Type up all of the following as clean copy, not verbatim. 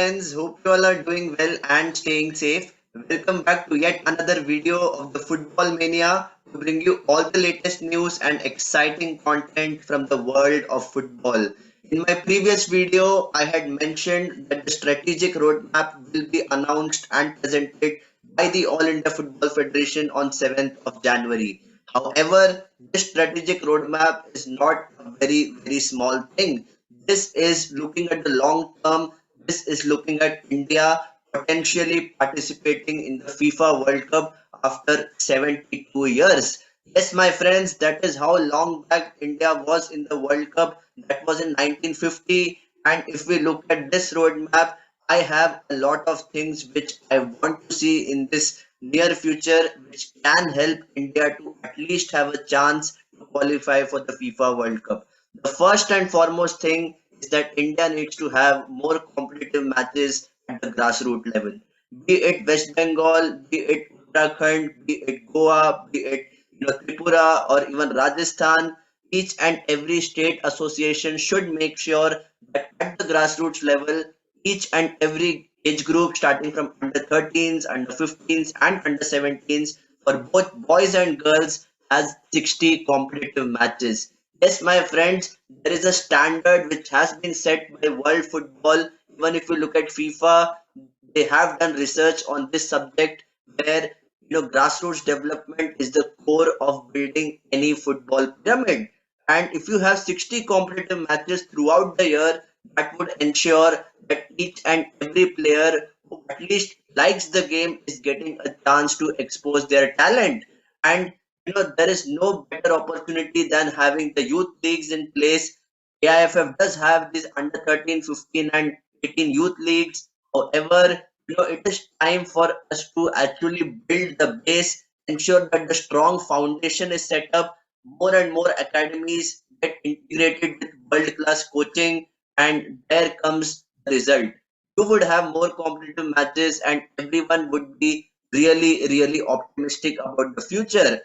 friends, hope you all are doing well and staying safe. Welcome back to yet another video of the Football Mania to bring you all the latest news and exciting content from the world of football. In my previous video, I had mentioned that the strategic roadmap will be announced and presented by the All India Football Federation on 7th of January. However, this strategic roadmap is not a very small thing. This is looking at the long term. This is looking at India potentially participating in the FIFA World Cup after 72 years. Yes, my friends, that is how long back India was in the World Cup. That was in 1950. And if we look at this roadmap, I have a lot of things which I want to see in this near future, which can help India to at least have a chance to qualify for the FIFA World Cup. The first and foremost thing is that India needs to have more competitive matches at the grassroots level. Be it West Bengal, be it Uttarakhand, be it Goa, be it Tripura or even Rajasthan, each and every state association should make sure that at the grassroots level, each and every age group starting from under 13s, under 15s, and under 17s for both boys and girls has 60 competitive matches. Yes, my friends, there is a standard which has been set by world football. Even if you look at FIFA, they have done research on this subject where grassroots development is the core of building any football pyramid. And if you have 60 competitive matches throughout the year, that would ensure that each and every player who at least likes the game is getting a chance to expose their talent. And there is no better opportunity than having the youth leagues in place. AIFF does have these under 13, 15, and 18 youth leagues. However, it is time for us to actually build the base, ensure that the strong foundation is set up, more and more academies get integrated with world-class coaching, and there comes the result. You would have more competitive matches, and everyone would be really optimistic about the future.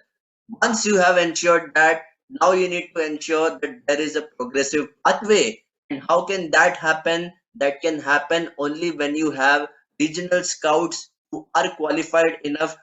Once you have ensured that, now you need to ensure that there is a progressive pathway. And how can that happen? That can happen only when you have regional scouts who are qualified enough to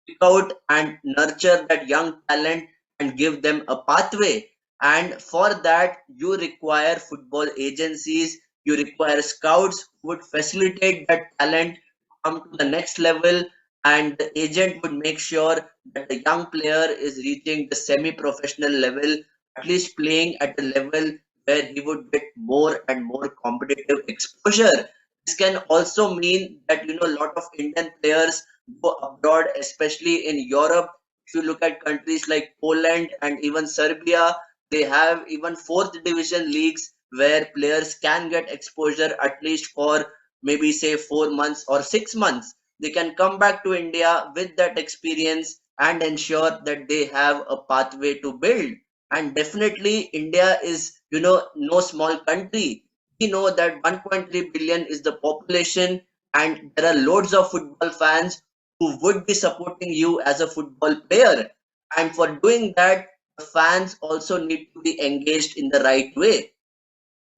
pick out and nurture that young talent and give them a pathway. And for that, you require football agencies, you require scouts who would facilitate that talent come to the next level, and the agent would make sure that the young player is reaching the semi-professional level, at least playing at a level where he would get more and more competitive exposure. This can also mean that a lot of Indian players go abroad, especially in Europe. If you look at countries like Poland and even Serbia, they have even fourth division leagues where players can get exposure at least for maybe say 4 months or 6 months. They can come back to India with that experience and ensure that they have a pathway to build. And definitely, India is, no small country. We know that 1.3 billion is the population, and there are loads of football fans who would be supporting you as a football player. And for doing that, the fans also need to be engaged in the right way.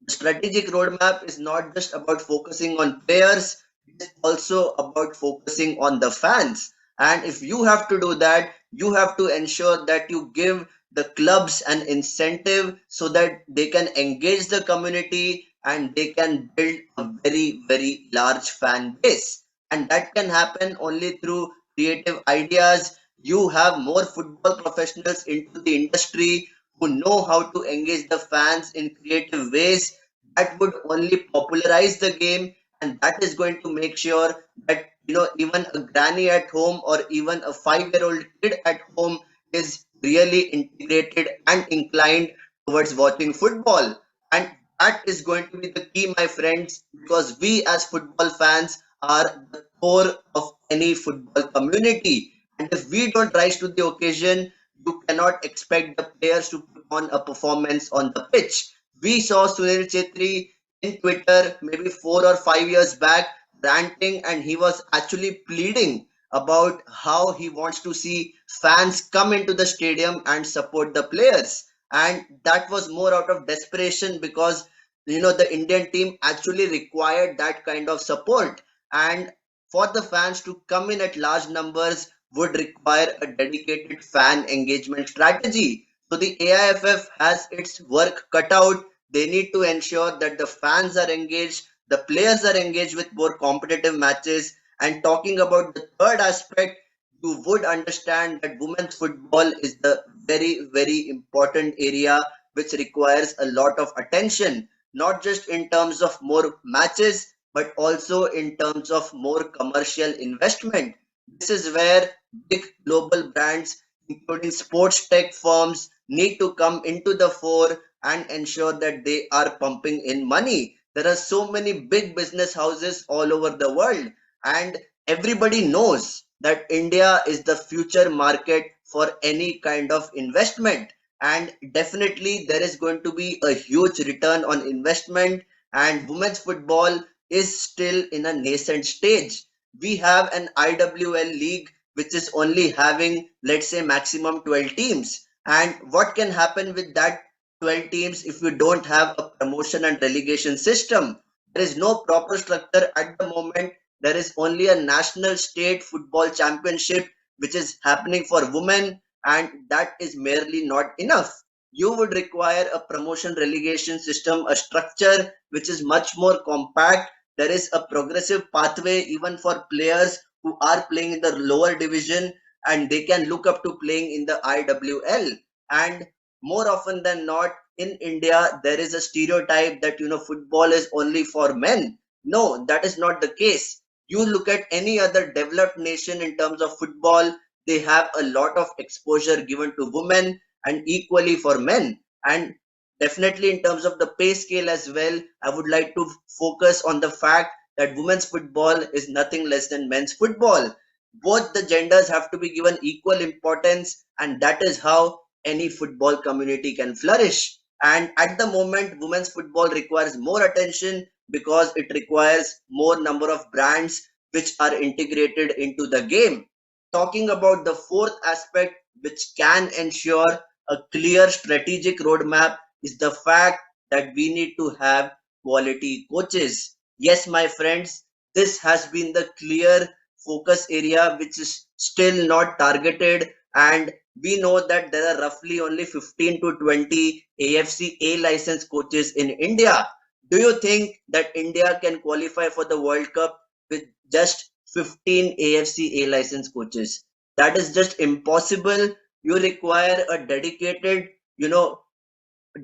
The strategic roadmap is not just about focusing on players, it's also about focusing on the fans. And if you have to do that, you have to ensure that you give the clubs an incentive so that they can engage the community and they can build a very large fan base. And that can happen only through creative ideas. You have more football professionals into the industry who know how to engage the fans in creative ways. That would only popularize the game, and that is going to make sure that even a granny at home or even a 5-year-old kid at home is really integrated and inclined towards watching football. And that is going to be the key, my friends, because we as football fans are the core of any football community. And if we don't rise to the occasion, you cannot expect the players to put on a performance on the pitch. We saw Sunil Chetri in Twitter maybe 4 or 5 years back ranting, and he was actually pleading about how he wants to see fans come into the stadium and support the players. And that was more out of desperation because the Indian team actually required that kind of support. And for the fans to come in at large numbers would require a dedicated fan engagement strategy. So the AIFF has its work cut out. They need to ensure that the fans are engaged, the players are engaged with more competitive matches. And talking about the third aspect, you would understand that women's football is the very, very important area which requires a lot of attention, not just in terms of more matches, but also in terms of more commercial investment. This is where big global brands, including sports tech firms, need to come into the fore and ensure that they are pumping in money. There are so many big business houses all over the world, and everybody knows that India is the future market for any kind of investment, and definitely there is going to be a huge return on investment. And women's football is still in a nascent stage. We have an IWL league which is only having, let's say, maximum 12 teams, and what can happen with that 12 teams if we don't have a promotion and relegation system? There is no proper structure at the moment. There is only a national state football championship which is happening for women, and that is merely not enough. You would require a promotion relegation system, a structure which is much more compact. There is a progressive pathway even for players who are playing in the lower division, and they can look up to playing in the IWL. And more often than not, in India, there is a stereotype that football is only for men. No, that is not the case. You look at any other developed nation in terms of football, they have a lot of exposure given to women and equally for men. And definitely in terms of the pay scale as well, I would like to focus on the fact that women's football is nothing less than men's football. Both the genders have to be given equal importance, and that is how any football community can flourish. And at the moment, women's football requires more attention because it requires more number of brands which are integrated into the game. Talking about the fourth aspect, which can ensure a clear strategic roadmap, is the fact that we need to have quality coaches. Yes, my friends, this has been the clear focus area which is still not targeted, and we know that there are roughly only 15 to 20 AFC A license coaches in India. Do you think that India can qualify for the World Cup with just 15 AFC A license coaches? That is just impossible. You require a dedicated,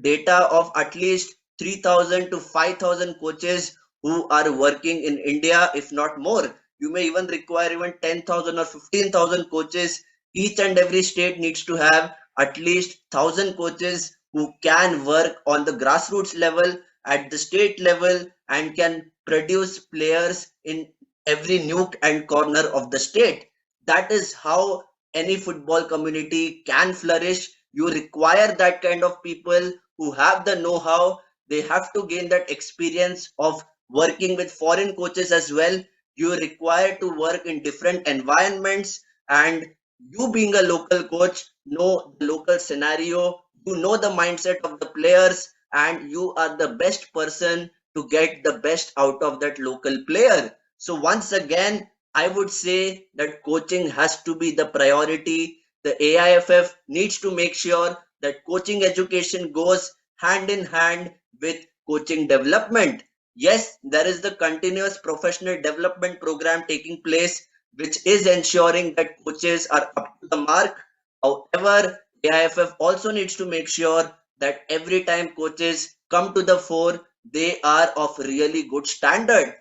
data of at least 3,000 to 5,000 coaches who are working in India, if not more. You may even require even 10,000 or 15,000 coaches. Each and every state needs to have at least 1,000 coaches who can work on the grassroots level, at the state level, and can produce players in every nook and corner of the state. That is how any football community can flourish. You require that kind of people who have the know-how. They have to gain that experience of working with foreign coaches as well. You require to work in different environments, and you being a local coach know the local scenario, you know the mindset of the players, and you are the best person to get the best out of that local player. So once again, I would say that coaching has to be the priority. The AIFF needs to make sure that coaching education goes hand in hand with coaching development. Yes, there is the continuous professional development program taking place, which is ensuring that coaches are up to the mark. However, AIFF also needs to make sure that every time coaches come to the fore, they are of really good standard.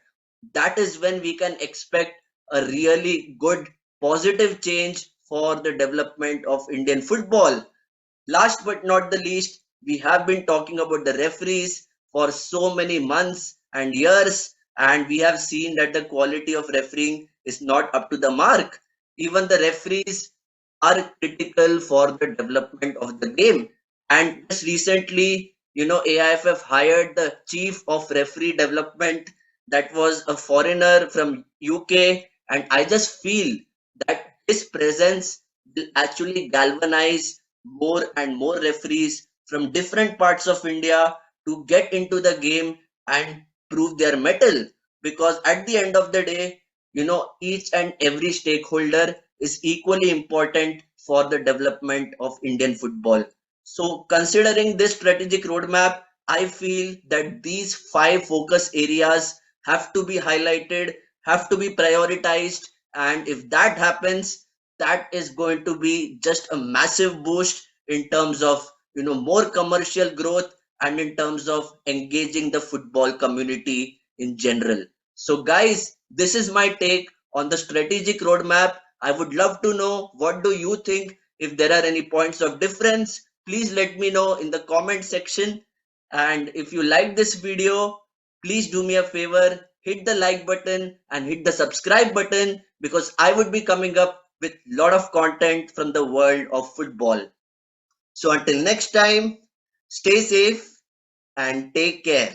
That is when we can expect a really good positive change for the development of Indian football. Last but not the least, we have been talking about the referees for so many months and years, and we have seen that the quality of refereeing is not up to the mark. Even the referees are critical for the development of the game. And just recently, AIFF hired the chief of referee development, that was a foreigner from UK, and I just feel that his presence will actually galvanize more and more referees from different parts of India to get into the game and prove their mettle. Because at the end of the day, each and every stakeholder is equally important for the development of Indian football. So, considering this strategic roadmap, I feel that these five focus areas have to be highlighted, have to be prioritized, and if that happens, that is going to be just a massive boost in terms of more commercial growth and in terms of engaging the football community in general. So, guys, this is my take on the strategic roadmap. I would love to know what do you think. If there are any points of difference, please let me know in the comment section. And if you like this video, please do me a favor, hit the like button and hit the subscribe button because I would be coming up with lot of content from the world of football. So until next time, stay safe and take care.